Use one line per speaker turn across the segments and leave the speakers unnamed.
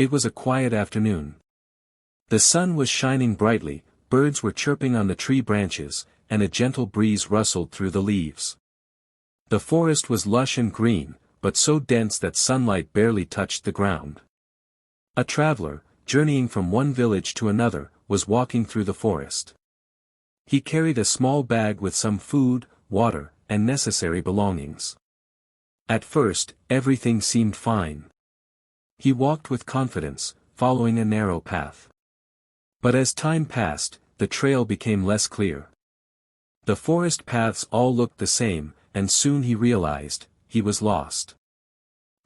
It was a quiet afternoon. The sun was shining brightly, birds were chirping on the tree branches, and a gentle breeze rustled through the leaves. The forest was lush and green, but so dense that sunlight barely touched the ground. A traveler, journeying from one village to another, was walking through the forest. He carried a small bag with some food, water, and necessary belongings. At first, everything seemed fine. He walked with confidence, following a narrow path. But as time passed, the trail became less clear. The forest paths all looked the same, and soon he realized, he was lost.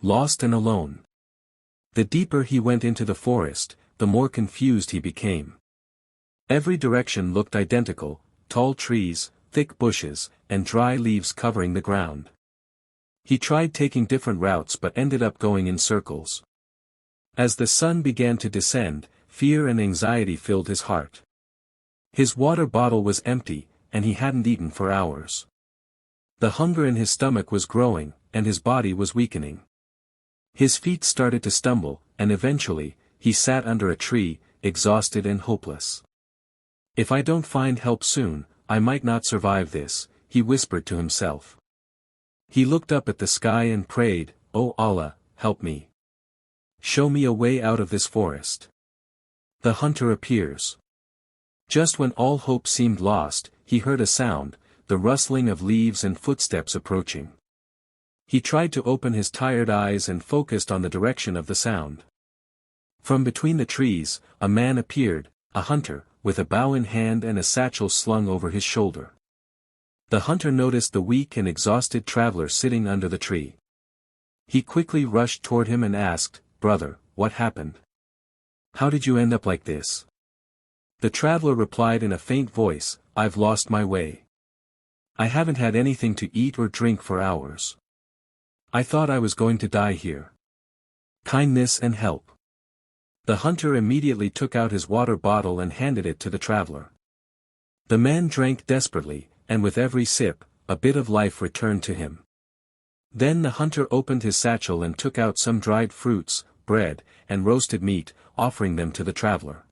Lost and alone. The deeper he went into the forest, the more confused he became. Every direction looked identical, tall trees, thick bushes, and dry leaves covering the ground. He tried taking different routes but ended up going in circles. As the sun began to descend, fear and anxiety filled his heart. His water bottle was empty, and he hadn't eaten for hours. The hunger in his stomach was growing, and his body was weakening. His feet started to stumble, and eventually, he sat under a tree, exhausted and hopeless. "If I don't find help soon, I might not survive this," he whispered to himself. He looked up at the sky and prayed, "O Allah, help me. Show me a way out of this forest." The hunter appears. Just when all hope seemed lost, he heard a sound, the rustling of leaves and footsteps approaching. He tried to open his tired eyes and focused on the direction of the sound. From between the trees, a man appeared, a hunter, with a bow in hand and a satchel slung over his shoulder. The hunter noticed the weak and exhausted traveler sitting under the tree. He quickly rushed toward him and asked, "Brother, what happened? How did you end up like this?" The traveler replied in a faint voice, "I've lost my way. I haven't had anything to eat or drink for hours. I thought I was going to die here. Kindness and help." The hunter immediately took out his water bottle and handed it to the traveler. The man drank desperately, and with every sip, a bit of life returned to him. Then the hunter opened his satchel and took out some dried fruits, bread, and roasted meat, offering them to the traveler.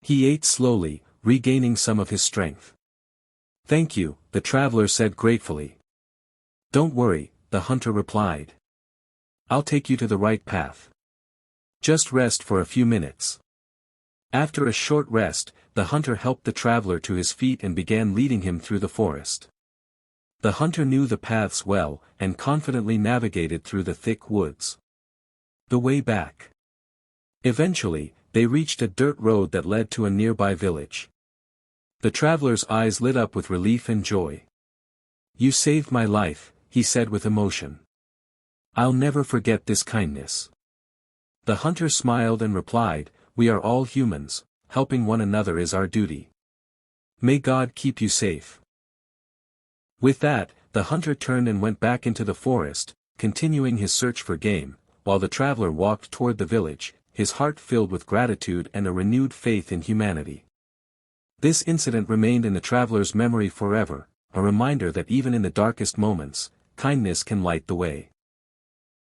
He ate slowly, regaining some of his strength. "Thank you," the traveler said gratefully. "Don't worry," the hunter replied. "I'll take you to the right path. Just rest for a few minutes." After a short rest, the hunter helped the traveler to his feet and began leading him through the forest. The hunter knew the paths well, and confidently navigated through the thick woods. The way back. Eventually, they reached a dirt road that led to a nearby village. The traveler's eyes lit up with relief and joy. "You saved my life," he said with emotion. "I'll never forget this kindness." The hunter smiled and replied, "We are all humans, helping one another is our duty. May God keep you safe." With that, the hunter turned and went back into the forest, continuing his search for game, while the traveler walked toward the village, his heart filled with gratitude and a renewed faith in humanity. This incident remained in the traveler's memory forever, a reminder that even in the darkest moments, kindness can light the way.